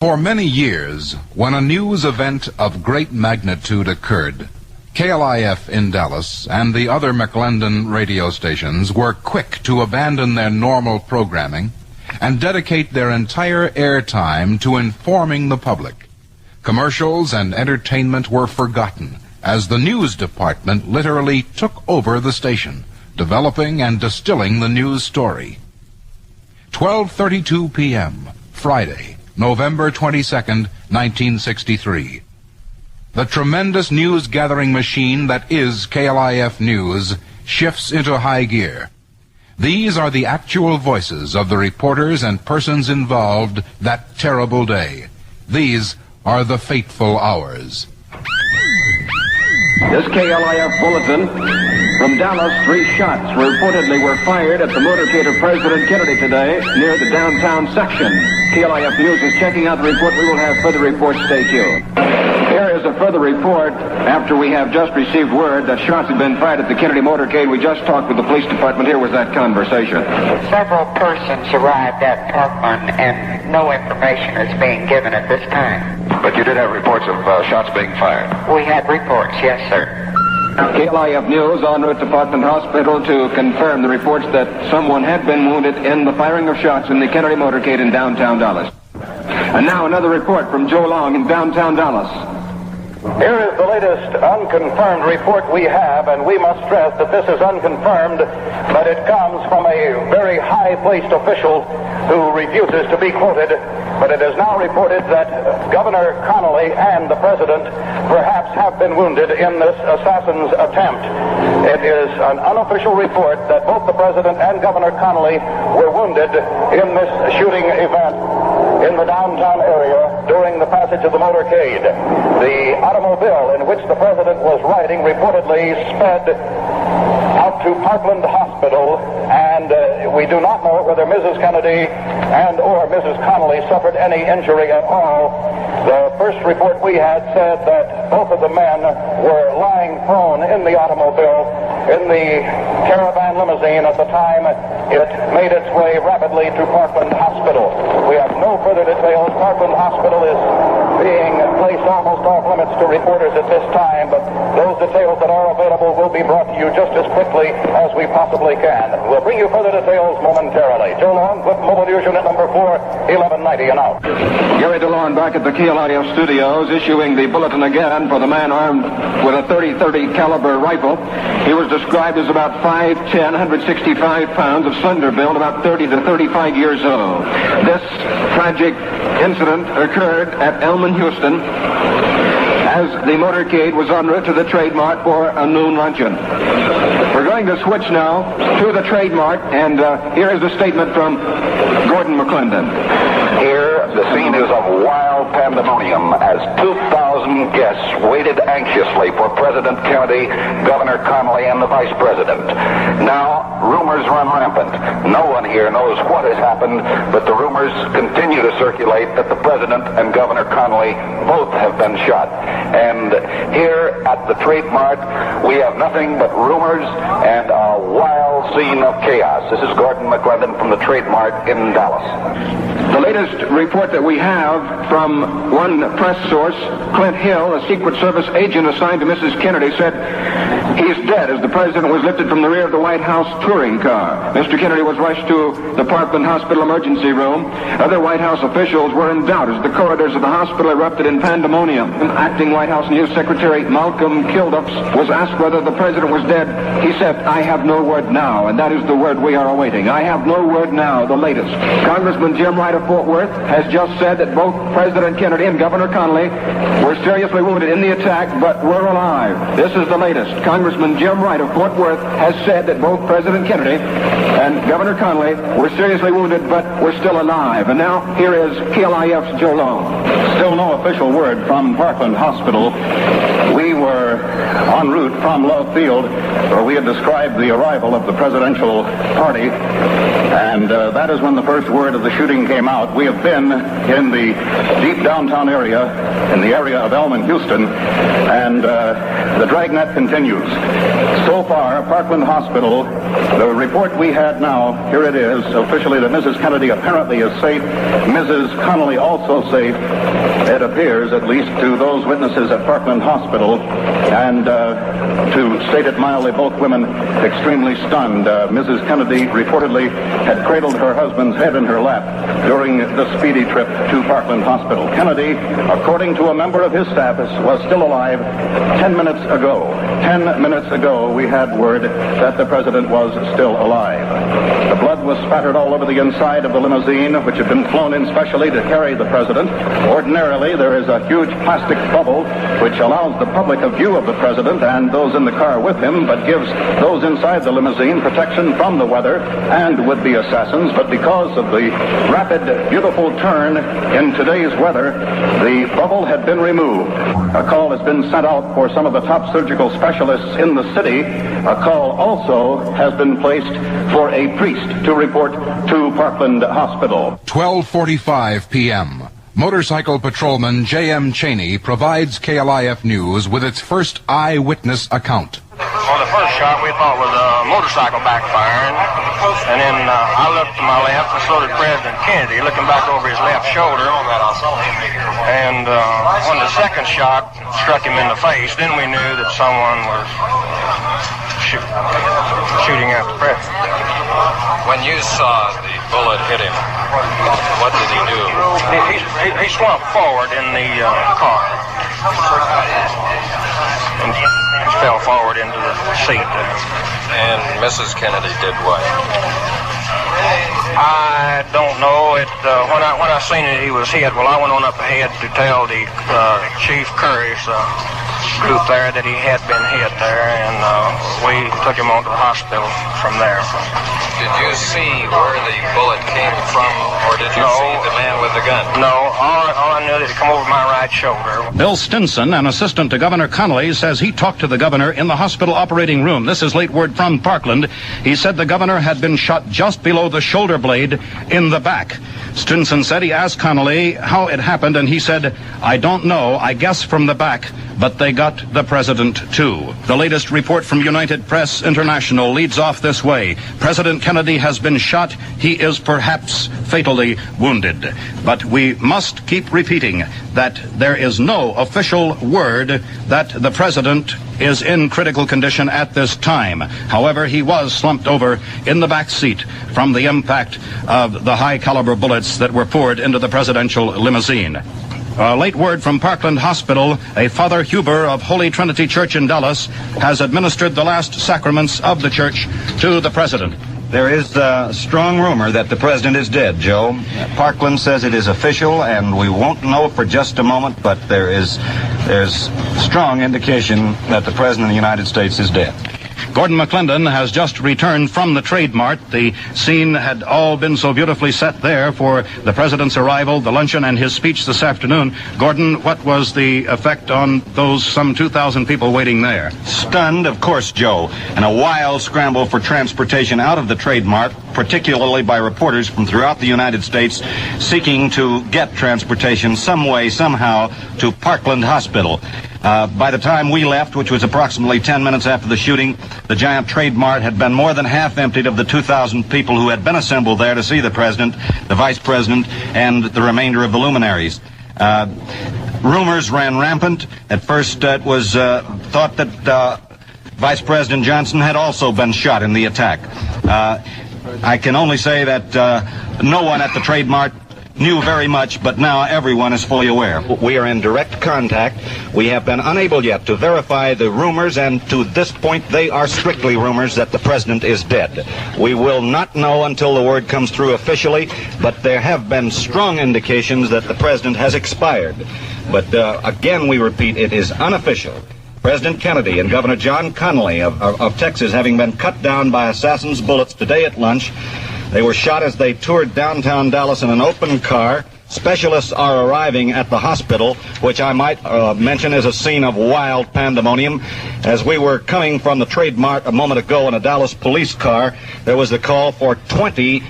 For many years, when a news event of great magnitude occurred, KLIF in Dallas and the other McClendon radio stations were quick to abandon their normal programming and dedicate their entire airtime to informing the public. Commercials and entertainment were forgotten as the news department literally took over the station, developing and distilling the news story. 12:32 p.m., Friday, November 22nd, 1963. The tremendous news-gathering machine that is KLIF News shifts into high gear. These are the actual voices of the reporters and persons involved that terrible day. These are the fateful hours. This KLIF bulletin from Dallas, 3 shots reportedly were fired at the motorcade of President Kennedy today near the downtown section. KLIF News is checking out the report. We will have further reports. Stay tuned. Here is a further report after we have just received word that shots had been fired at the Kennedy motorcade. We just talked with the police department. Here was that conversation. Several persons arrived at Parkland and no information is being given at this time. But you did have reports of shots being fired? We had reports, yes, sir. KLIF News en route to Parkland Hospital to confirm the reports that someone had been wounded in the firing of shots in the Kennedy motorcade in downtown Dallas. And now another report from Joe Long in downtown Dallas. Here is the latest unconfirmed report we have, and we must stress that this is unconfirmed, but it comes from a very high-placed official who refuses to be quoted. But it is now reported that Governor Connolly and the President perhaps have been wounded in this assassin's attempt. It is an unofficial report that both the President and Governor Connolly were wounded in this shooting event in the downtown area during the passage of the motorcade. The automobile in which the President was riding reportedly sped out to Parkland Hospital, and we do not know whether Mrs. Kennedy and or Mrs. Connolly suffered any injury at all. The first report we had said that both of the men were lying prone in the automobile in the caravan limousine at the time it made its way rapidly to Parkland Hospital. We have no further details. Parkland Hospital is being placed almost off limits to reporters at this time, but those details that are available will be brought to you just as quickly as we possibly can. We'll bring you further details momentarily. Joe Long, Clip Mobile News Unit number 4, 1190 and out. Gary DeLorme back at the KLIF studios issuing the bulletin again for the man armed with a .30-30 caliber rifle. He was described as about 5'10", 165 pounds, of slender build, about 30 to 35 years old. This tragic incident occurred at Elman, Houston, as the motorcade was en route to the Trade Mart for a noon luncheon. We're going to switch now to the Trade Mart, and here is a statement from Gordon McClendon. Here, the scene is of wild pandemonium as 2,000 guests waited anxiously for President Kennedy, Governor Connolly, and the Vice President. Now, rumors run rampant. No one here knows what has happened, but the rumors continue to circulate that the President and Governor Connolly both have been shot. And here at the Trade Mart, we have nothing but rumors and a wild scene of chaos. This is Gordon McClendon from the Trade Mart in Dallas. The latest report that we have from one press source, Clint Hill, a Secret Service agent assigned to Mrs. Kennedy, said he's dead as the President was lifted from the rear of the White House touring car. Mr. Kennedy was rushed to the Parkland Hospital emergency room. Other White House officials were in doubt as the corridors of the hospital erupted in pandemonium. Acting White House News Secretary Malcolm Kilduffs was asked whether the President was dead. He said, "I have no word now," and that is the word we are awaiting. I have no word now, the latest. Congressman Jim Wright of Fort Worth has just said that both President Kennedy and Governor Connolly were seriously wounded in the attack, but were alive. This is the latest. Congressman Jim Wright of Fort Worth has said that both President Kennedy and Governor Connolly were seriously wounded, but were still alive. And now, here is KLIF's Joe Long. Still no official word from Parkland Hospital. We were en route from Love Field, where we had described the arrival of the presidential party, and that is when the first word of the shooting came out. We have been in the deep downtown area, in the area of Elm and Houston, and the dragnet continues. So far, Parkland Hospital, the report we had now, here it is, officially that Mrs. Kennedy apparently is safe, Mrs. Connolly also safe, it appears, at least to those witnesses at Parkland Hospital, and to state it mildly, both women extremely stunned. Mrs. Kennedy reportedly had cradled her husband's head in her lap during the speedy trip to Parkland Hospital. Kennedy, according to a member of his staff, was still alive 10 minutes ago. 10 minutes ago, we had word that the president was still alive. The blood was spattered all over the inside of the limousine, which had been flown in specially to carry the president. Ordinarily, there is a huge plastic bubble which allows the public a view of the president and those in the car with him, but gives those inside the limousine protection from the weather and would-be assassins. But because of the rapid, beautiful turn in today's weather, the bubble had been removed. A call has been sent out for some of the top surgical specialists in the city. A call also has been placed for a priest to report to Parkland Hospital. 12:45 p.m. Motorcycle patrolman J.M. Cheney provides KLIF News with its first eyewitness account. Well, the first shot we thought was a motorcycle backfiring, and then I looked to my left and so did President Kennedy, looking back over his left shoulder. And when the second shot struck him in the face, then we knew that someone was shooting at the president. When you saw the bullet hit him, what did he do? He slumped forward in the car. And he fell forward into the seat. And Mrs. Kennedy did what? I don't know. When I seen it, he was hit. Well, I went on up ahead to tell the Chief Curry's group there that he had been hit there, and we took him on to the hospital from there. Did you see where the bullet came from, or did you see the man with the gun? No, all I knew that it come over my right shoulder. Bill Stinson, an assistant to Governor Connolly, says he talked to the governor in the hospital operating room. This is late word from Parkland. He said the governor had been shot just below the shoulder blade in the back. Stinson said he asked Connolly how it happened, and he said, "I don't know, I guess from the back, but they got the president too." The latest report from United Press International leads off this way. President Kennedy has been shot. He is perhaps fatally wounded. But we must keep repeating that there is no official word that the president is in critical condition at this time. However, he was slumped over in the back seat from the impact of the high-caliber bullets that were poured into the presidential limousine. Late word from Parkland Hospital, a Father Huber of Holy Trinity Church in Dallas has administered the last sacraments of the church to the president. There is a strong rumor that the president is dead, Joe. Parkland says it is official, and we won't know for just a moment, but there's strong indication that the president of the United States is dead. Gordon McClendon has just returned from the Trade Mart. The scene had all been so beautifully set there for the president's arrival, the luncheon, and his speech this afternoon. Gordon, what was the effect on those some 2,000 people waiting there? Stunned, of course, Joe, and a wild scramble for transportation out of the Trade Mart, particularly by reporters from throughout the United States seeking to get transportation some way, somehow, to Parkland Hospital. By the time we left, which was approximately 10 minutes after the shooting, the giant Trade Mart had been more than half emptied of the 2,000 people who had been assembled there to see the president, the vice president, and the remainder of the luminaries. Rumors ran rampant. At first, it was thought that Vice President Johnson had also been shot in the attack. I can only say that no one at the Trade Mart knew very much, but now everyone is fully aware. We are in direct contact. We have been unable yet to verify the rumors, and to this point they are strictly rumors that the president is dead. We will not know until the word comes through officially, but there have been strong indications that the president has expired. But again, we repeat, it is unofficial. President Kennedy and Governor John Connolly of Texas having been cut down by assassins' bullets today at lunch. They were shot as they toured downtown Dallas in an open car, Specialists are arriving at the hospital, which I might mention is a scene of wild pandemonium. As we were coming from the Trade Mart a moment ago in a Dallas police car, there was the call for 20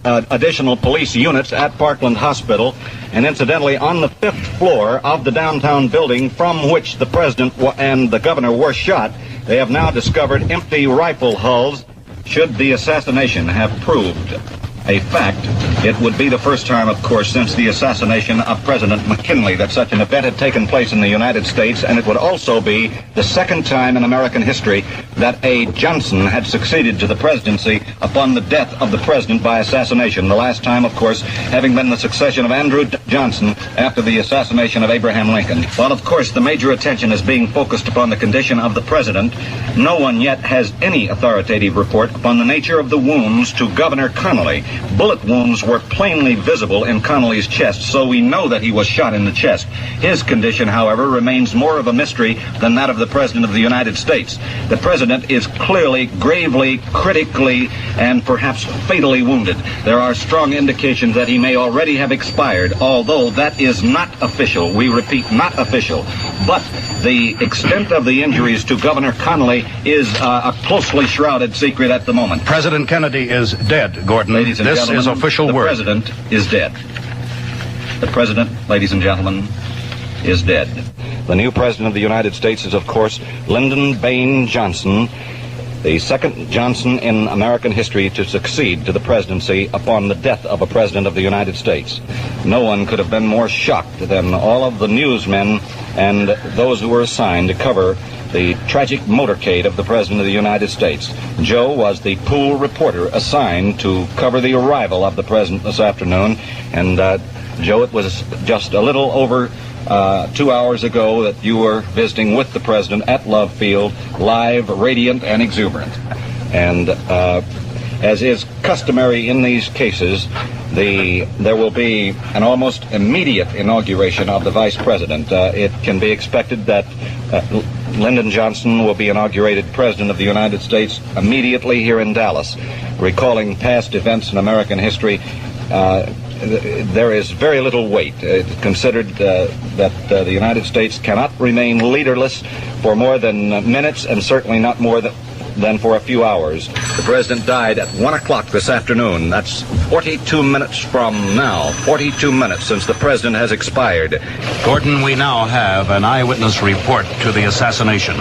additional police units at Parkland Hospital. And incidentally, on the 5th floor of the downtown building from which the president and the governor were shot, they have now discovered empty rifle hulls. Should the assassination have proved a fact, it would be the first time, of course, since the assassination of President McKinley that such an event had taken place in the United States, and it would also be the second time in American history that a Johnson had succeeded to the presidency upon the death of the president by assassination. The last time, of course, having been the succession of Andrew Johnson after the assassination of Abraham Lincoln. While, of course, the major attention is being focused upon the condition of the president, no one yet has any authoritative report upon the nature of the wounds to Governor Connally. Bullet wounds were plainly visible in Connally's chest, so we know that he was shot in the chest. His condition, however, remains more of a mystery than that of the President of the United States. The President is clearly, gravely, critically, and perhaps fatally wounded. There are strong indications that he may already have expired, although that is not official. We repeat, not official. But the extent of the injuries to Governor Connally is a closely shrouded secret at the moment. President Kennedy is dead, Gordon. Ladies and this gentlemen, is official the word. The president is dead. The president, ladies and gentlemen, is dead. The new president of the United States is, of course, Lyndon Baines Johnson, the second Johnson in American history to succeed to the presidency upon the death of a president of the United States. No one could have been more shocked than all of the newsmen and those who were assigned to cover the tragic motorcade of the President of the United States. Joe was the pool reporter assigned to cover the arrival of the President this afternoon. And, Joe, it was just a little over 2 hours ago that you were visiting with the President at Love Field, live, radiant, and exuberant. And as is customary in these cases, there will be an almost immediate inauguration of the Vice President. It can be expected that Lyndon Johnson will be inaugurated President of the United States immediately here in Dallas. Recalling past events in American history, there is very little weight. It's considered that the United States cannot remain leaderless for more than minutes, and certainly not more than for a few hours. The president died at 1 o'clock this afternoon. That's 42 minutes from now. 42 minutes since the president has expired. Gordon, we now have an eyewitness report to the assassination.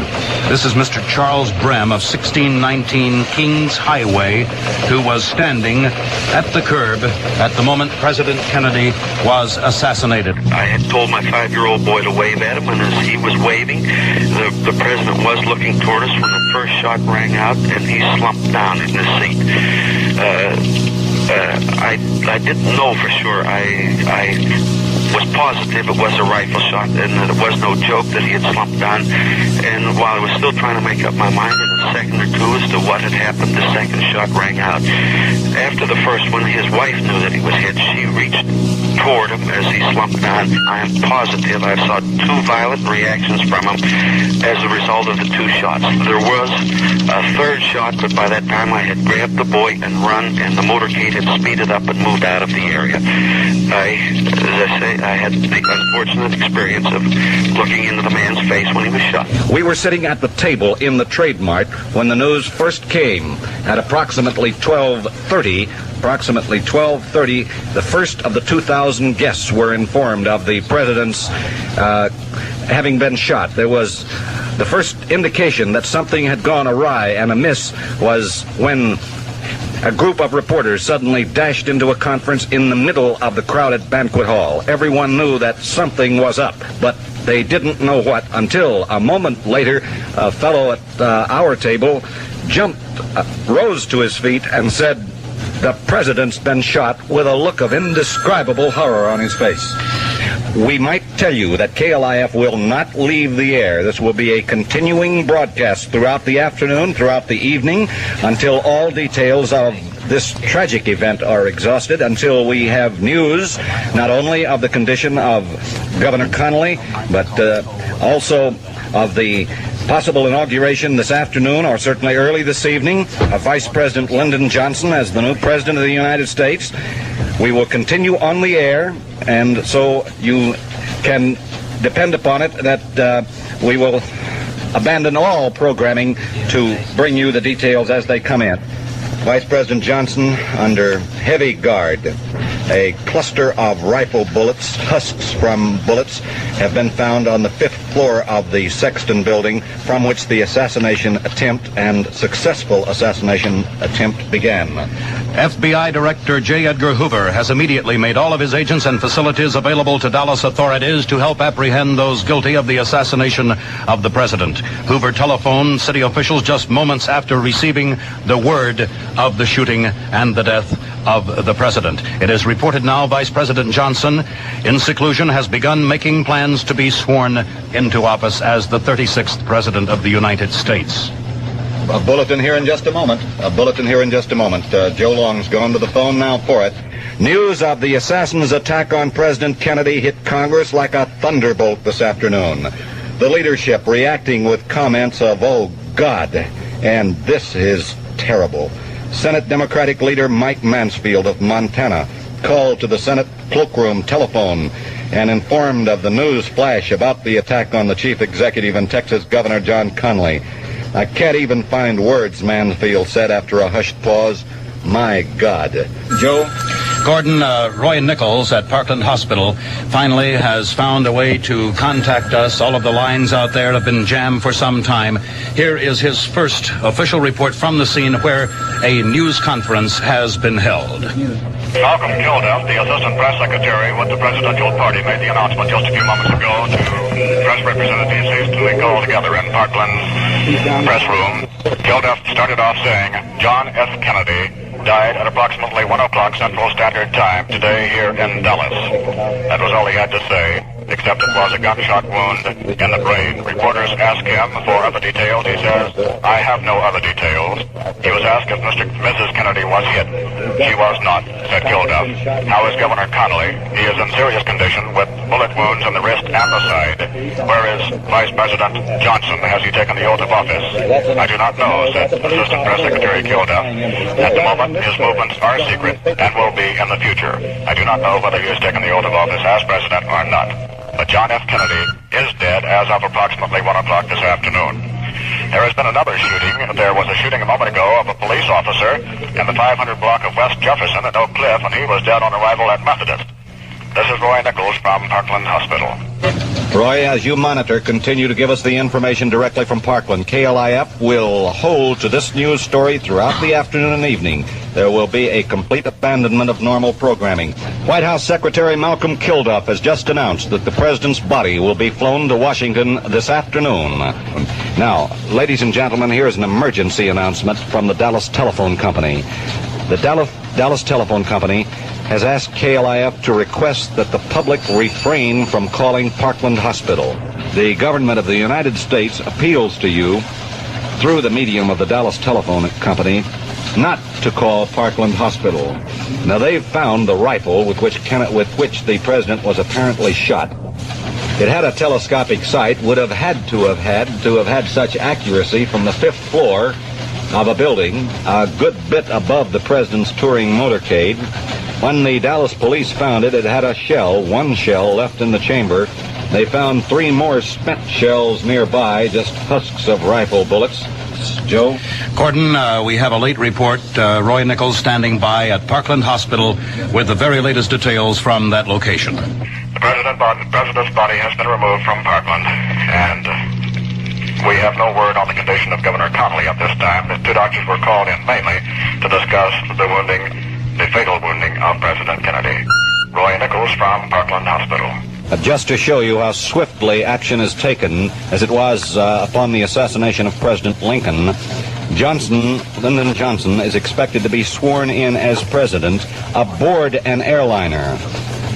This is Mr. Charles Brem of 1619 Kings Highway, who was standing at the curb at the moment President Kennedy was assassinated. I had told my 5-year-old boy to wave at him, and as he was waving, the president was looking toward us when the first shot rang out, and he slumped down in his seat. I didn't know for sure. I was positive it was a rifle shot and that it was no joke that he had slumped down. And while I was still trying to make up my mind in a second or two as to what had happened, the second shot rang out. After the first one, his wife knew that he was hit. She reached toward him as he slumped down. I am positive I saw 2 violent reactions from him as a result of the 2 shots. There was a third shot, but by that time I had grabbed the boy and run, and the motorcade had speeded up and moved out of the area. As I say, I had the unfortunate experience of looking into the man's face when he was shot. We were sitting at the table in the Trade Mart when the news first came at approximately 12:30. Approximately 12:30, the first of the 2,000 guests were informed of the president's having been shot. There was the first indication that something had gone awry and amiss was when a group of reporters suddenly dashed into a conference in the middle of the crowded banquet hall. Everyone knew that something was up, but they didn't know what until a moment later a fellow at our table rose to his feet and said, "The president's been shot," with a look of indescribable horror on his face. We might tell you that KLIF will not leave the air. This will be a continuing broadcast throughout the afternoon, throughout the evening, until all details of this tragic event are exhausted, until we have news not only of the condition of Governor Connally, but also of the possible inauguration this afternoon, or certainly early this evening, of Vice President Lyndon Johnson as the new President of the United States. We will continue on the air, and so you can depend upon it that we will abandon all programming to bring you the details as they come in. Vice President Johnson under heavy guard. A cluster of rifle bullets, husks from bullets, have been found on the 5th floor of the Sexton building from which the assassination attempt and successful assassination attempt began. FBI Director J. Edgar Hoover has immediately made all of his agents and facilities available to Dallas authorities to help apprehend those guilty of the assassination of the president. Hoover telephoned city officials just moments after receiving the word of the shooting and the death of the president. It is reported now Vice President Johnson, in seclusion, has begun making plans to be sworn into office as the 36th President of the United States. A bulletin here in just a moment. Joe Long's gone to the phone now for it. News of the assassin's attack on President Kennedy hit Congress like a thunderbolt this afternoon. The leadership reacting with comments of, "Oh, God," and "This is terrible." Senate Democratic leader Mike Mansfield of Montana called to the Senate cloakroom telephone and informed of the news flash about the attack on the chief executive and Texas Governor John Connally. "I can't even find words," Mansfield said after a hushed pause. "My God." Joe? Gordon, Roy Nichols at Parkland Hospital finally has found a way to contact us. All of the lines out there have been jammed for some time. Here is his first official report from the scene where a news conference has been held. Malcolm Kilduff, the Assistant Press Secretary with the Presidential Party, made the announcement just a few moments ago to press representatives hastily called together in Parkland's press room. Kilduff started off saying, "John F. Kennedy died at approximately 1 o'clock Central Standard Time today here in Dallas." That was all he had to say, except it was a gunshot wound in the brain. Reporters asked him for other details. He says, "I have no other details." He was asked if Mrs. Kennedy was hit. "She was not," said Kilduff. "How is Governor Connally?" "He is in serious condition with bullet wounds in the wrist and the side." "Where is Vice President Johnson? Has he taken the oath of office?" "I do not know," said Assistant Press Secretary Kilduff. "At the moment, his movements are secret and will be in the future. I do not know whether he has taken the oath of office as president or not. But John F. Kennedy is dead as of approximately 1 o'clock this afternoon." There has been another shooting. There was a shooting a moment ago of a police officer in the 500 block of West Jefferson at Oak Cliff, and he was dead on arrival at Methodist. This is Roy Nichols from Parkland Hospital. Roy, as you monitor, continue to give us the information directly from Parkland. KLIF will hold to this news story throughout the afternoon and evening. There will be a complete abandonment of normal programming. White House Secretary Malcolm Kilduff has just announced that the president's body will be flown to Washington this afternoon. Now, ladies and gentlemen, here's an emergency announcement from the Dallas Telephone Company. The Dallas Telephone Company has asked KLIF to request that the public refrain from calling Parkland Hospital. The government of the United States appeals to you, through the medium of the Dallas Telephone Company, not to call Parkland Hospital. Now, they've found the rifle with which the president was apparently shot. It had a telescopic sight, would have had to have had such accuracy from the 5th floor of a building, a good bit above the president's touring motorcade. When the Dallas police found it, it had one shell left in the chamber. They found 3 more spent shells nearby, just husks of rifle bullets. Joe? Gordon, we have a late report. Roy Nichols standing by at Parkland Hospital with the very latest details from that location. The president's body has been removed from Parkland, and we have no word on the condition of Governor Connally at this time. The 2 doctors were called in mainly to discuss the fatal wounding of President Kennedy. Roy Nichols from Parkland Hospital. Just to show you how swiftly action is taken, as it was upon the assassination of President Lincoln, Lyndon Johnson is expected to be sworn in as president aboard an airliner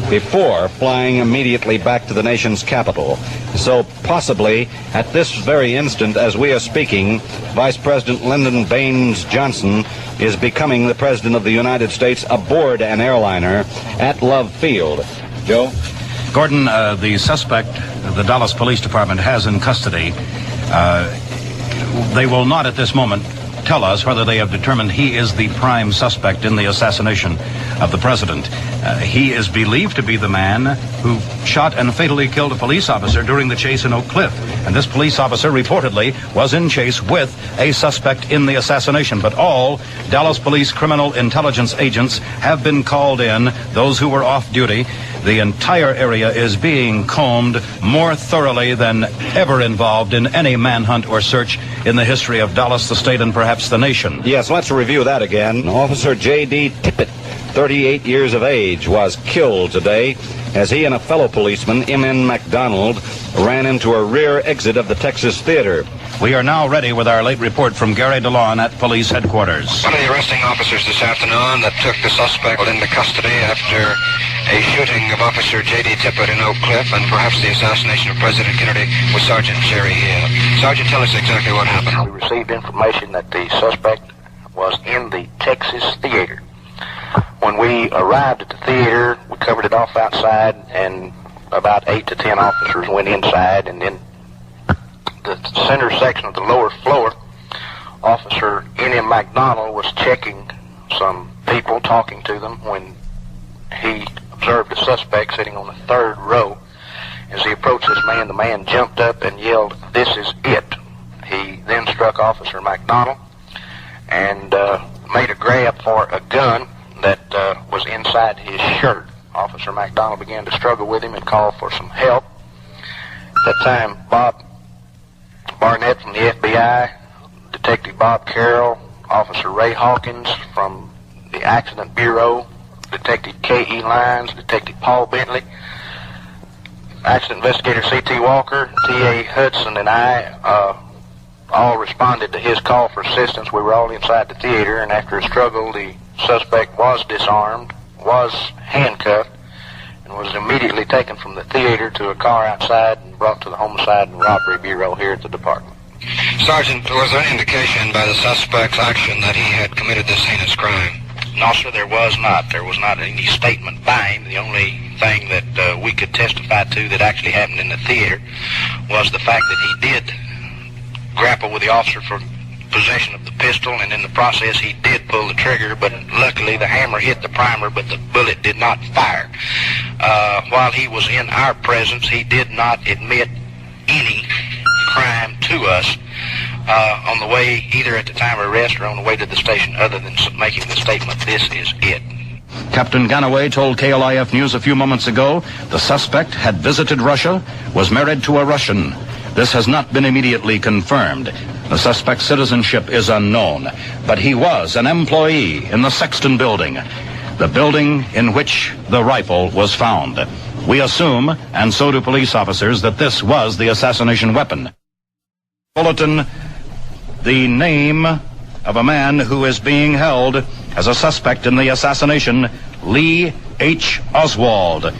before flying immediately back to the nation's capital. So possibly at this very instant, as we are speaking, Vice President Lyndon Baines Johnson is becoming the President of the United States aboard an airliner at Love Field. Joe? Gordon, the suspect the Dallas Police Department has in custody, they will not at this moment tell us whether they have determined he is the prime suspect in the assassination of the president. He is believed to be the man who shot and fatally killed a police officer during the chase in Oak Cliff. And this police officer reportedly was in chase with a suspect in the assassination. But all Dallas Police criminal intelligence agents have been called in, those who were off duty. The entire area is being combed more thoroughly than ever involved in any manhunt or search in the history of Dallas, the state, and perhaps the nation. Yes, let's review that again. Officer J.D. Tippett, 38 years of age, was killed today as he and a fellow policeman, M.N. McDonald, ran into a rear exit of the Texas Theater. We are now ready with our late report from Gary DeLon at police headquarters. One of the arresting officers this afternoon that took the suspect into custody after a shooting of Officer J.D. Tippett in Oak Cliff and perhaps the assassination of President Kennedy was Sergeant Jerry Hill. Sergeant, tell us exactly what happened. We received information that the suspect was in the Texas Theater. When we arrived at the theater, we covered it off outside, and about 8 to 10 officers went inside, and then the center section of the lower floor, Officer N.M. McDonald was checking some people, talking to them, when he observed a suspect sitting on the third row. As he approached this man, the man jumped up and yelled, "This is it." He then struck Officer McDonald and made a grab for a gun that was inside his shirt. Officer McDonald began to struggle with him and call for some help. At that time, Bob Barnett from the FBI, Detective Bob Carroll, Officer Ray Hawkins from the Accident Bureau, Detective K.E. Lyons, Detective Paul Bentley, Accident Investigator C.T. Walker, T.A. Hudson, and I all responded to his call for assistance. We were all inside the theater, and after a struggle, the suspect was disarmed, was handcuffed, and was immediately taken from the theater to a car outside and brought to the Homicide and Robbery Bureau here at the department. Sergeant, was there any indication by the suspect's action that he had committed this heinous crime? No, sir, there was not. There was not any statement by him. The only thing that we could testify to that actually happened in the theater was the fact that he did grapple with the officer for possession of the pistol, and in the process he did pull the trigger, but luckily the hammer hit the primer, but the bullet did not fire. While he was in our presence, he did not admit any crime to us on the way, either at the time of arrest or on the way to the station, other than making the statement, "This is it." Captain Ganaway told KLIF News a few moments ago the suspect had visited Russia, was married to a Russian. This has not been immediately confirmed. The suspect's citizenship is unknown, but he was an employee in the Sexton building, the building in which the rifle was found. We assume, and so do police officers, that this was the assassination weapon. Bulletin, the name of a man who is being held as a suspect in the assassination, Lee H. Oswald.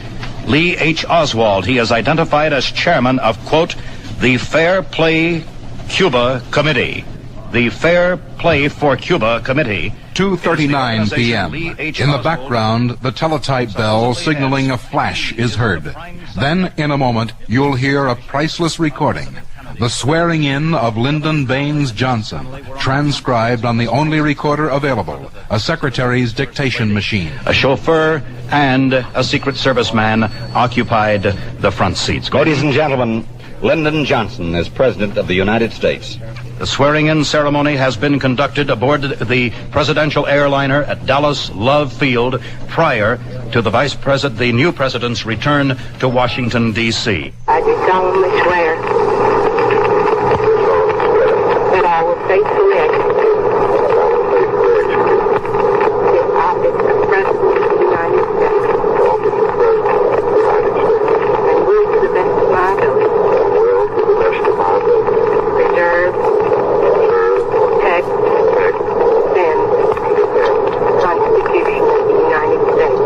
Lee H. Oswald, he is identified as chairman of, quote, the Fair Play Cuba Committee. The Fair Play for Cuba Committee. 2:39 p.m. In the background, the teletype bell signaling a flash is heard. Then, in a moment, you'll hear a priceless recording. The swearing in of Lyndon Baines Johnson, transcribed on the only recorder available, a secretary's dictation machine. A chauffeur and a Secret Service man occupied the front seats. Ladies and gentlemen, Lyndon Johnson is President of the United States. The swearing-in ceremony has been conducted aboard the presidential airliner at Dallas Love Field prior to the new president's return to Washington, D.C. I do solemnly swear that I will faithfully execute the office of President of the United States and will to the best of my ability preserve, protect, and the Constitution of the United States.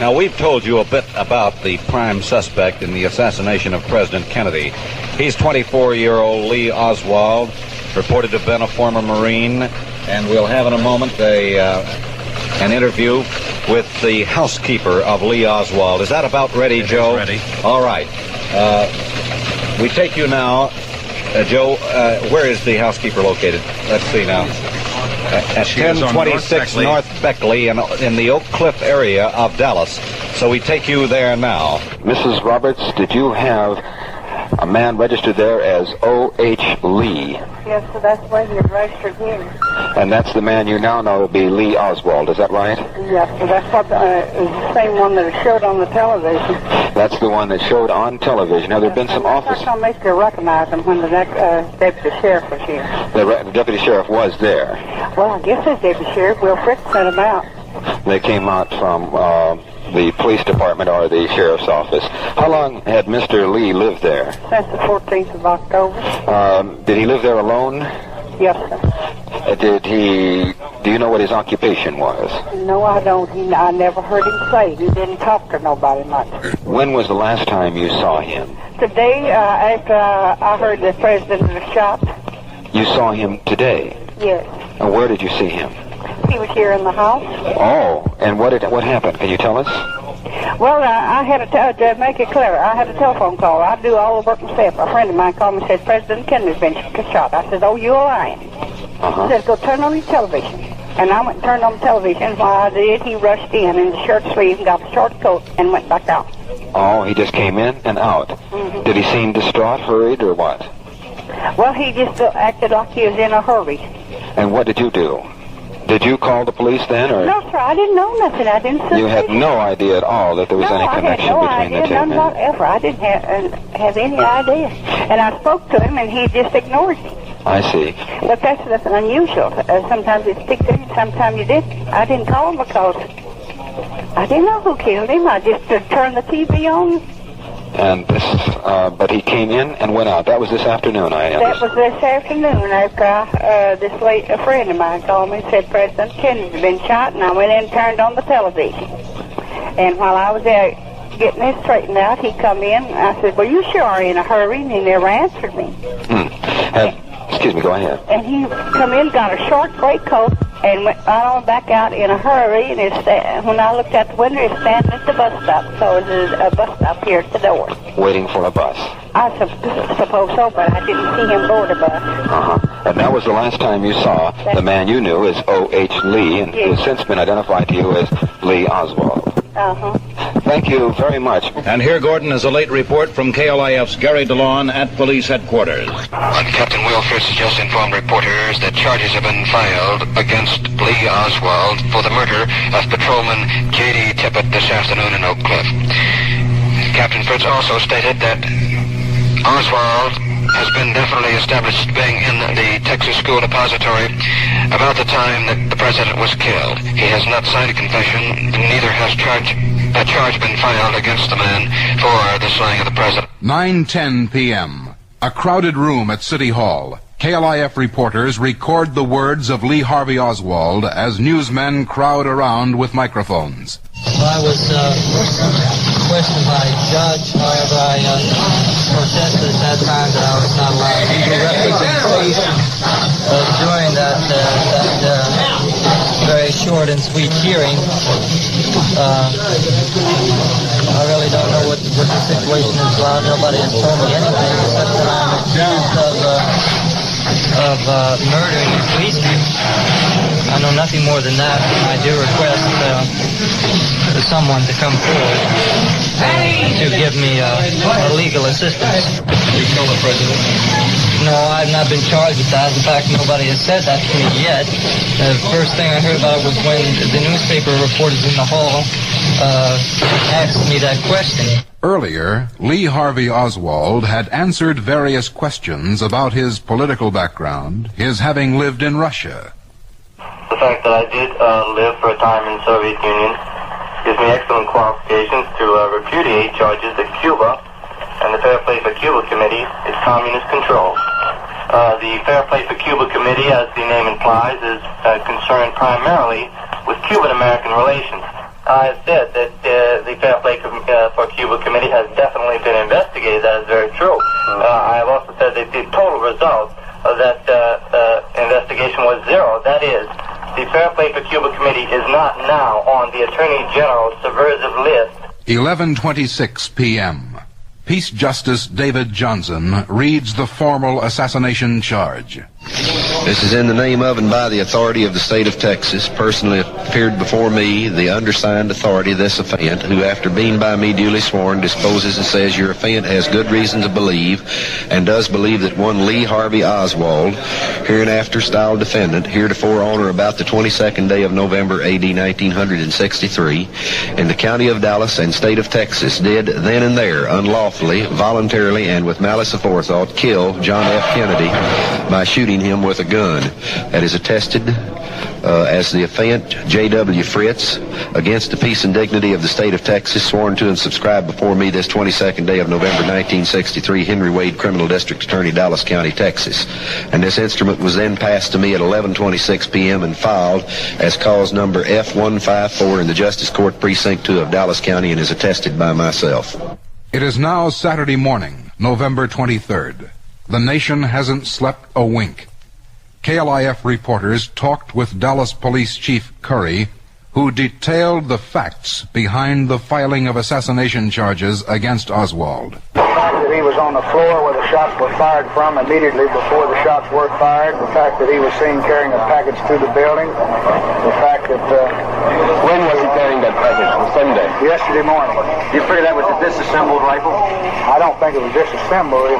Now, we've told you a bit about the prime suspect in the assassination of President Kennedy. He's 24-year-old Lee Oswald, reported to have been a former Marine, and we'll have in a moment an interview with the housekeeper of Lee Oswald. Is that about ready, Joe? Ready. All right. We take you now, Joe, where is the housekeeper located? Let's see now. At 1026 North Beckley in the Oak Cliff area of Dallas. So we take you there now. Mrs. Roberts, did you have a man registered there as O.H. Lee? Yes, so that's why he registered here. And that's the man you now know to be Lee Oswald, is that right? Yes, so that's what is the same one that showed on the television. That's the one that showed on television. Have there been some officers? I'll make you recognize him when the next deputy sheriff was here. The deputy sheriff was there. Well, I guess his deputy sheriff, Will Fritz, sent him out. They came out from the police department or the sheriff's office. How long had Mr. Lee lived there? Since the 14th of October. Did he live there alone? Yes, sir. Do you know what his occupation was? No, I don't. I never heard him say. He didn't talk to nobody much. When was the last time you saw him? Today, after I heard the president was shot. You saw him today? Yes. And where did you see him? He was here in the house. Oh, and what happened? Can you tell us? Well, I had to make it clear, I had a telephone call. I do all the work myself. A friend of mine called me and said, President Kennedy's been shot. I said, oh, you're lying. He said, go turn on your television. And I went and turned on the television. While I did, he rushed in the shirt sleeve and got a short coat and went back out. Oh, he just came in and out. Mm-hmm. Did he seem distraught, hurried, or what? Well, he just acted like he was in a hurry. And what did you do? Did you call the police then, or? No, sir, I didn't know nothing. I didn't see. You had no idea at all that there was any connection between the two men? No, I had no idea, none whatever. I didn't have any idea. And I spoke to him, and he just ignored me. I see. But that's unusual. Sometimes you stick to him, sometimes you didn't. I didn't call him because I didn't know who killed him. I just turned the TV on. And this, but he came in and went out. That was this afternoon, I understand. That was this afternoon after a friend of mine called me and said President Kennedy's been shot, and I went in and turned on the television. And while I was there getting this straightened out, he come in, and I said, well, you sure are in a hurry, and he never answered me. Excuse me, go ahead. And he come in, got a short gray coat, and went on back out in a hurry, and when I looked out the window, he's standing at the bus stop. So there's a bus stop here at the door. Waiting for a bus? I suppose so, but I didn't see him board a bus. And that was the last time you saw the man you knew as O.H. Lee, and who has since been identified to you as Lee Oswald. Thank you very much. And here, Gordon, is a late report from KLIF's Gary DeLawn at police headquarters. Captain Will Fritz has just informed reporters that charges have been filed against Lee Oswald for the murder of patrolman J.D. Tippett this afternoon in Oak Cliff. Captain Fritz also stated that Oswald has been definitely established being in the Texas School Depository about the time that the president was killed. He has not signed a confession, neither has a charge been filed against the man for the slaying of the president. 9:10 p.m. A crowded room at City Hall. KLIF reporters record the words of Lee Harvey Oswald as newsmen crowd around with microphones. I was questioned by a judge. However, I protested at that time that I was not allowed legal representation during that very short and sweet hearing. I really don't know what the situation is. Nobody has told me anything except that I'm accused of murdering a policeman. I know nothing more than that. I do request someone to come forward to give me legal assistance. You killed the president? No, I've not been charged with that. In fact, nobody has said that to me yet. The first thing I heard about it was when the newspaper reporters in the hall asked me that question. Earlier, Lee Harvey Oswald had answered various questions about his political background, his having lived in Russia. The fact that I did live for a time in the Soviet Union gives me excellent qualifications to repudiate charges that Cuba and the Fair Play for Cuba Committee is communist controlled. The Fair Play for Cuba Committee, as the name implies, is concerned primarily with Cuban-American relations. I have said that the Fair Play for Cuba Committee has definitely been investigated. That is very true. I have also said that the total result of that investigation was zero. That is, the Fair Play for Cuba Committee is not now on the Attorney General's subversive list. 11:26 p.m. Peace Justice David Johnson reads the formal assassination charge. This is in the name of and by the authority of the state of Texas, personally appeared before me, the undersigned authority, this affiant, who after being by me duly sworn, disposes and says your affiant has good reason to believe, and does believe that one Lee Harvey Oswald, hereinafter styled defendant, heretofore on or about the 22nd day of November, A.D. 1963, in the county of Dallas and state of Texas, did then and there, unlawfully, voluntarily, and with malice aforethought, kill John F. Kennedy by shooting him with a gun. That is attested as the affiant J.W. Fritz, against the peace and dignity of the state of Texas, sworn to and subscribed before me this 22nd day of November 1963, Henry Wade, Criminal District Attorney, Dallas County, Texas. And this instrument was then passed to me at 11:26 p.m. and filed as cause number F154 in the Justice Court Precinct 2 of Dallas County, and is attested by myself. It is now Saturday morning, November 23rd. The nation hasn't slept a wink. KLIF reporters talked with Dallas Police Chief Curry, who detailed the facts behind the filing of assassination charges against Oswald. The fact that he was on the floor where the shots were fired from immediately before the shots were fired, the fact that he was seen carrying a package through the building, the fact that... When was he carrying that package? Sunday? Yesterday morning. You figure that was a disassembled rifle? I don't think it was disassembled.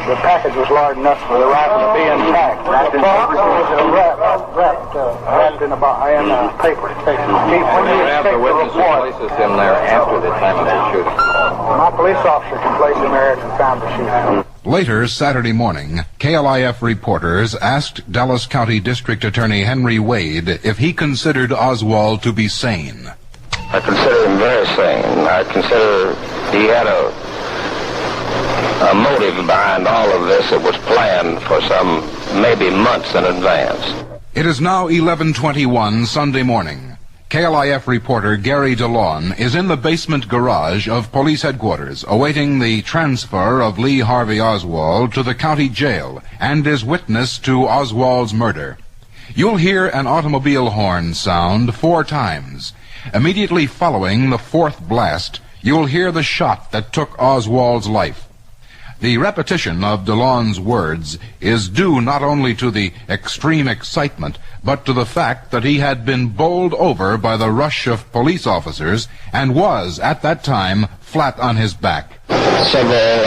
The package was large enough for the rifle to be intact. Wrapped in paper. Chief, when do you expect the witness places him there after the time of the shooting? My police officer can place him there at the time of the shooting. Later Saturday morning, KLIF reporters asked Dallas County District Attorney Henry Wade if he considered Oswald to be sane. I consider him very sane. I consider he had a motive behind all of this that was planned for some maybe months in advance. It is now 11:21 Sunday morning. KLIF reporter Gary DeLawn is in the basement garage of police headquarters awaiting the transfer of Lee Harvey Oswald to the county jail and is witness to Oswald's murder. You'll hear an automobile horn sound 4 times. Immediately following the 4th blast, you'll hear the shot that took Oswald's life. The repetition of DeLawn's words is due not only to the extreme excitement, but to the fact that he had been bowled over by the rush of police officers and was, at that time, flat on his back. Several,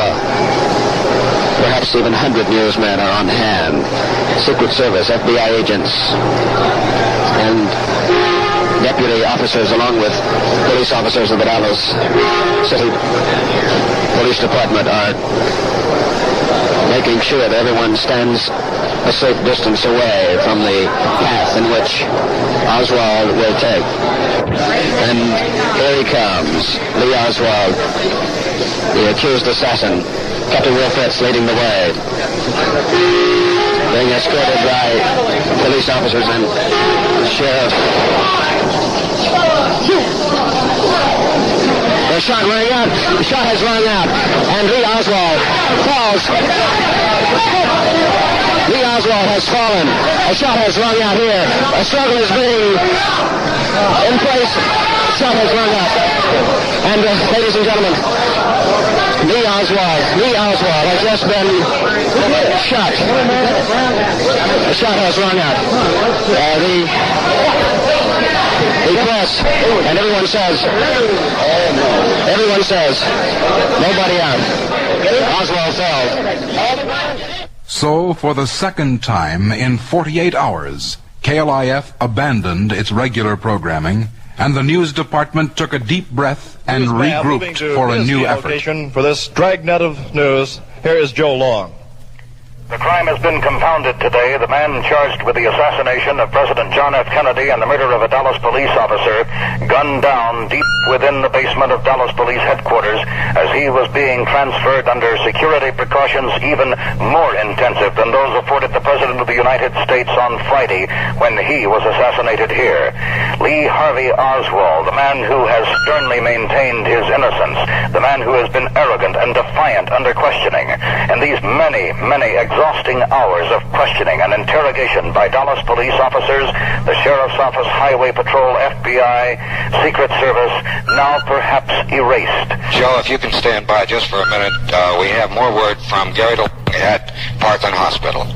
perhaps even 100 newsmen are on hand. Secret Service, FBI agents, and deputy officers along with police officers of the Dallas City Police Department are making sure that everyone stands a safe distance away from the path in which Oswald will take. And here he comes, Lee Oswald, the accused assassin. Captain Will Fritz leading the way, being escorted by police officers and sheriff. The shot rang out. The shot has rung out. And Lee Oswald falls. Lee Oswald has fallen. A shot has rung out here. A struggle is being in place. A shot has rung out. And ladies and gentlemen, Lee Oswald has just been shot. The shot has rung out. The press, and everyone says, nobody out. Oswald fell. So, for the second time in 48 hours, KLIF abandoned its regular programming, and the news department took a deep breath and regrouped for a new effort. For this dragnet of news, here is Joe Long. The crime has been compounded today. The man charged with the assassination of President John F. Kennedy and the murder of a Dallas police officer gunned down deep within the basement of Dallas Police headquarters as he was being transferred under security precautions even more intensive than those afforded the President of the United States on Friday when he was assassinated here. Lee Harvey Oswald, the man who has sternly maintained his innocence, the man who has been arrogant and defiant under questioning, and these many exhausting hours of questioning and interrogation by Dallas police officers, the Sheriff's Office, Highway Patrol, FBI, Secret Service, now perhaps erased. Joe, if you can stand by just for a minute, we have more word from Gary at Parkland Hospital.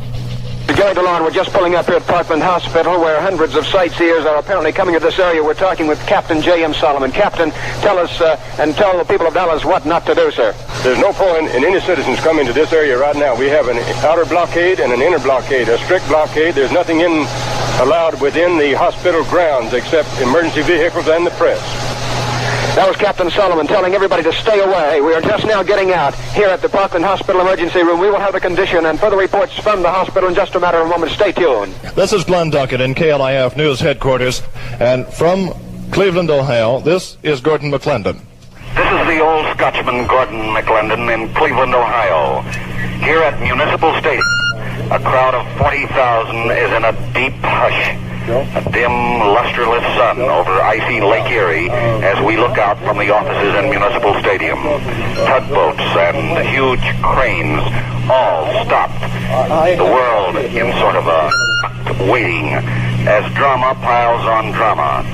Gary DeLon, we're just pulling up here at Parkland Hospital, where hundreds of sightseers are apparently coming to this area. We're talking with Captain J.M. Solomon. Captain, tell us and tell the people of Dallas what not to do, sir. There's no point in any citizens coming to this area right now. We have an outer blockade and an inner blockade, a strict blockade. There's nothing allowed within the hospital grounds except emergency vehicles and the press. That was Captain Solomon telling everybody to stay away. We are just now getting out here at the Parkland Hospital Emergency Room. We will have the condition and further reports from the hospital in just a matter of moments. Stay tuned. This is Glenn Duncan in KLIF News Headquarters. And from Cleveland, Ohio, this is Gordon McClendon. This is the old Scotchman Gordon McClendon in Cleveland, Ohio. Here at Municipal Stadium, a crowd of 40,000 is in a deep hush. A dim, lusterless sun over icy Lake Erie as we look out from the offices in Municipal Stadium. Tugboats and huge cranes all stopped. The world in sort of a waiting as drama piles on drama.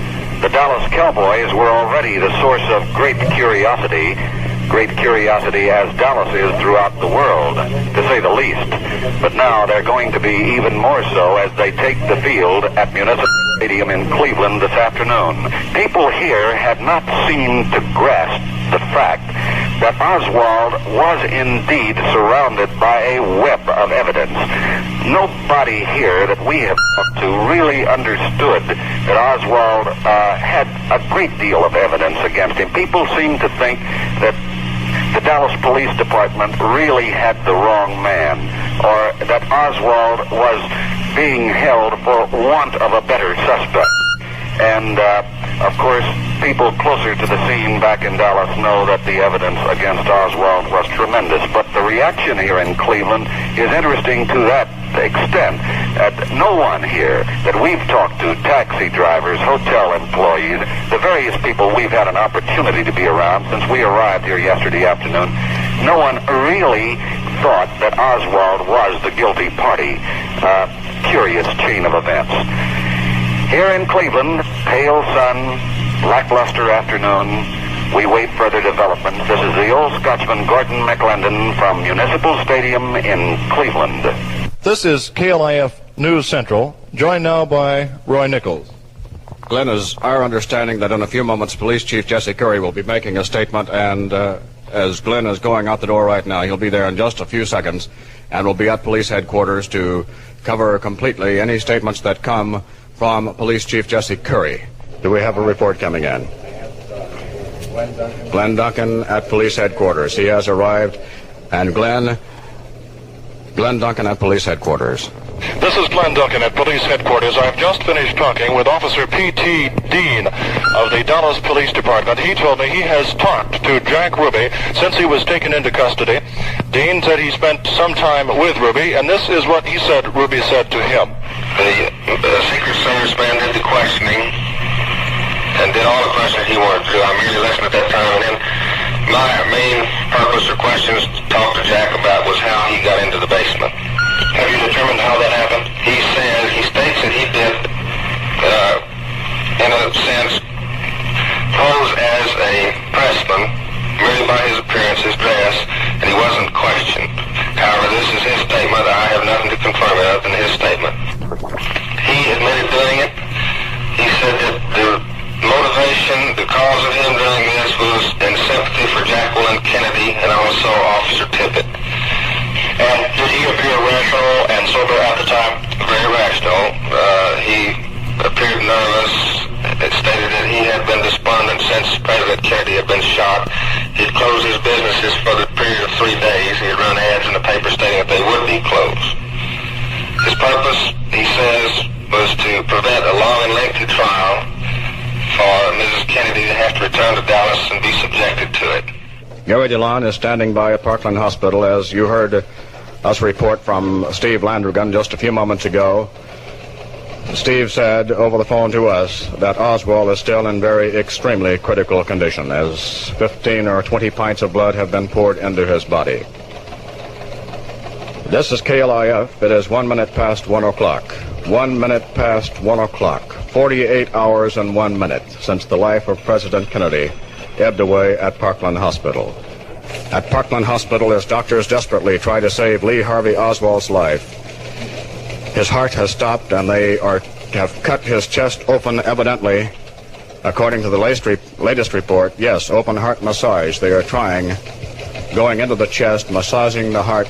The Dallas Cowboys were already the source of great curiosity as Dallas is throughout the world, to say the least. But now they're going to be even more so as they take the field at Municipal Stadium in Cleveland this afternoon. People here had not seemed to grasp the fact that Oswald was indeed surrounded by a web of evidence. Nobody here that we have talked to really understood that Oswald had a great deal of evidence against him. People seem to think that the Dallas Police Department really had the wrong man, or that Oswald was being held for want of a better suspect. And, of course, people closer to the scene back in Dallas know that the evidence against Oswald was tremendous. But the reaction here in Cleveland is interesting to that extent. No one here that we've talked to, taxi drivers, hotel employees, the various people we've had an opportunity to be around since we arrived here yesterday afternoon, no one really thought that Oswald was the guilty party. Curious chain of events. Here in Cleveland, pale sun, lackluster afternoon. We wait further developments. This is the old Scotchman Gordon McClendon from Municipal Stadium in Cleveland. This is KLIF News Central, joined now by Roy Nichols. Glenn, is our understanding that in a few moments Police Chief Jesse Curry will be making a statement, and as Glenn is going out the door right now, he'll be there in just a few seconds and will be at police headquarters to cover completely any statements that come from Police Chief Jesse Curry. Do we have a report coming in? Glenn Duncan at police headquarters. He has arrived. And Glenn Duncan at police headquarters. This is Glenn Duncan at police headquarters. I've just finished talking with Officer P.T. Dean of the Dallas Police Department. He told me he has talked to Jack Ruby since he was taken into custody. Dean said he spent some time with Ruby, and this is what he said Ruby said to him. The Secret Service man did the questioning and did all the questioning he wanted to. I merely listened at that time, and then my main purpose or questions to talk to Jack about was how he got into the basement. Have you determined how that happened? He states that he did, in a sense, pose as a pressman, merely by his appearance, his dress, and he wasn't questioned. However, this is his statement. I have nothing to confirm it other than his statement. He admitted doing it. He said that the motivation, the cause of him doing this was in sympathy for Jacqueline Kennedy and also Officer Tippett. And did he appear rational and sober at the time? Very rational. He appeared nervous. It stated that he had been despondent since President Kennedy had been shot. He'd closed his businesses for the period of 3 days. He had run ads in the paper stating that they would be closed. His purpose, he says, was to prevent a long and lengthy trial for Mrs. Kennedy to have to return to Dallas and be subjected to it. Gary DeLon is standing by at Parkland Hospital. As you heard us report from Steve Landrigan just a few moments ago, Steve said over the phone to us that Oswald is still in very extremely critical condition, as 15 or 20 pints of blood have been poured into his body. This is KLIF. It is 1 minute past 1 o'clock. 1 minute past 1 o'clock. 48 hours and 1 minute since the life of President Kennedy ebbed away at Parkland Hospital. At Parkland Hospital, as doctors desperately try to save Lee Harvey Oswald's life, his heart has stopped, and they have cut his chest open, evidently, according to the latest report. Yes, open heart massage. They are trying, going into the chest, massaging the heart,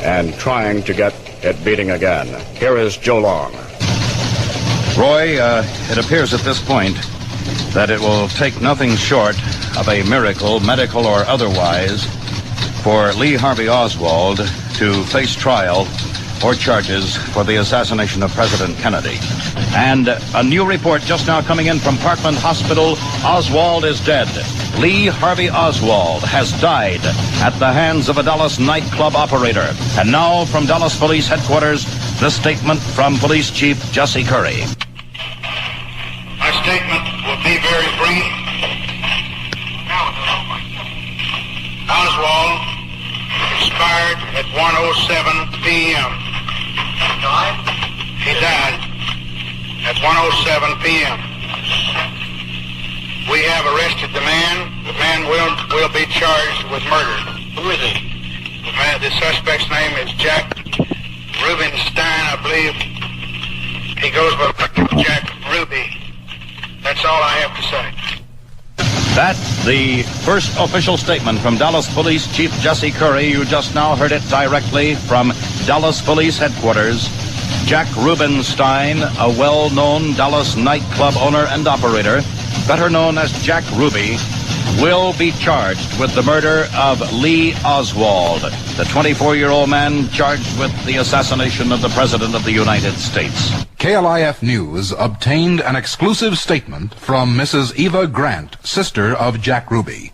and trying to get it beating again. Here is Joe Long. Roy, it appears at this point that it will take nothing short of a miracle, medical or otherwise, for Lee Harvey Oswald to face trial or charges for the assassination of President Kennedy. And a new report just now coming in from Parkland Hospital. Oswald is dead. Lee Harvey Oswald has died at the hands of a Dallas nightclub operator. And now from Dallas Police Headquarters, the statement from Police Chief Jesse Curry. My statement will be very brief. Oswald expired at 1:07 p.m. He died at 1:07 p.m. We have arrested the man. The man will be charged with murder. Who is he? The suspect's name is Jack Rubenstein, I believe. He goes by Jack Ruby. That's all I have to say. That's the first official statement from Dallas Police Chief Jesse Curry. You just now heard it directly from Dallas Police Headquarters. Jack Rubenstein, a well-known Dallas nightclub owner and operator, better known as Jack Ruby, will be charged with the murder of Lee Oswald, the 24-year-old man charged with the assassination of the President of the United States. KLIF News obtained an exclusive statement from Mrs. Eva Grant, sister of Jack Ruby.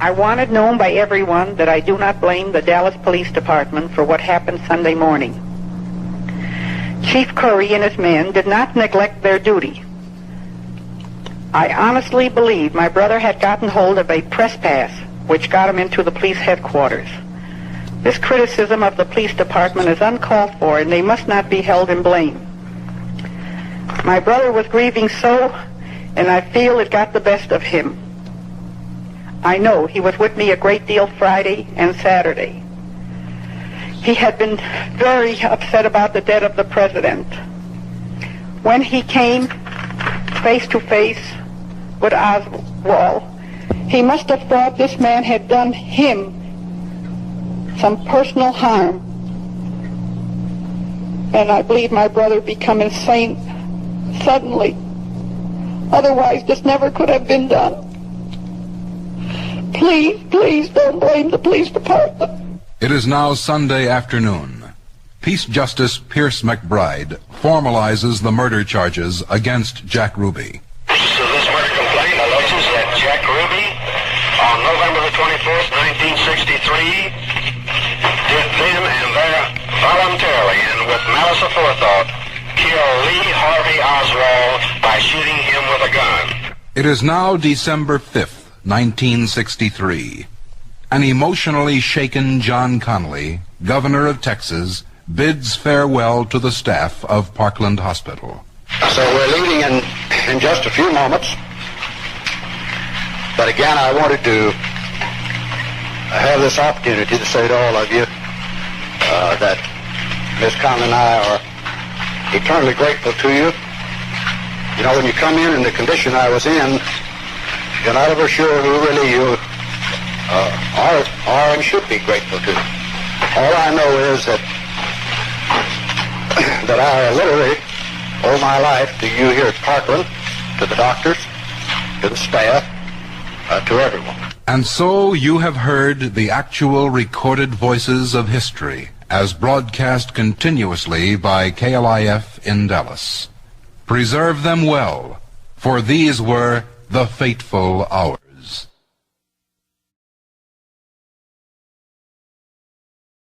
I want it known by everyone that I do not blame the Dallas Police Department for what happened Sunday morning. Chief Curry and his men did not neglect their duty. I honestly believe my brother had gotten hold of a press pass which got him into the police headquarters. This criticism of the police department is uncalled for, and they must not be held in blame. My brother was grieving so, and I feel it got the best of him. I know he was with me a great deal Friday and Saturday. He had been very upset about the death of the president. When he came face to face with Oswald, he must have thought this man had done him some personal harm. And I believe my brother became insane suddenly. Otherwise, this never could have been done. Please, please don't blame the police department. It is now Sunday afternoon. Peace Justice Pierce McBride formalizes the murder charges against Jack Ruby. So this murder complaint alleges that Jack Ruby, on November the 24th, 1963, did then and there voluntarily and with malice aforethought kill Lee Harvey Oswald by shooting him with a gun. It is now December 5th, 1963. An emotionally shaken John Connally, governor of Texas, bids farewell to the staff of Parkland Hospital. So we're leaving in just a few moments. But again, I wanted to have this opportunity to say to all of you that Miss Conlon and I are eternally grateful to you. You know, when you come in the condition I was in, you're not ever sure who really you are and should be grateful to. All I know is that I literally owe my life to you here at Parkland, to the doctors, to the staff, to everyone. And so you have heard the actual recorded voices of history as broadcast continuously by KLIF in Dallas. Preserve them well, for these were the fateful hours.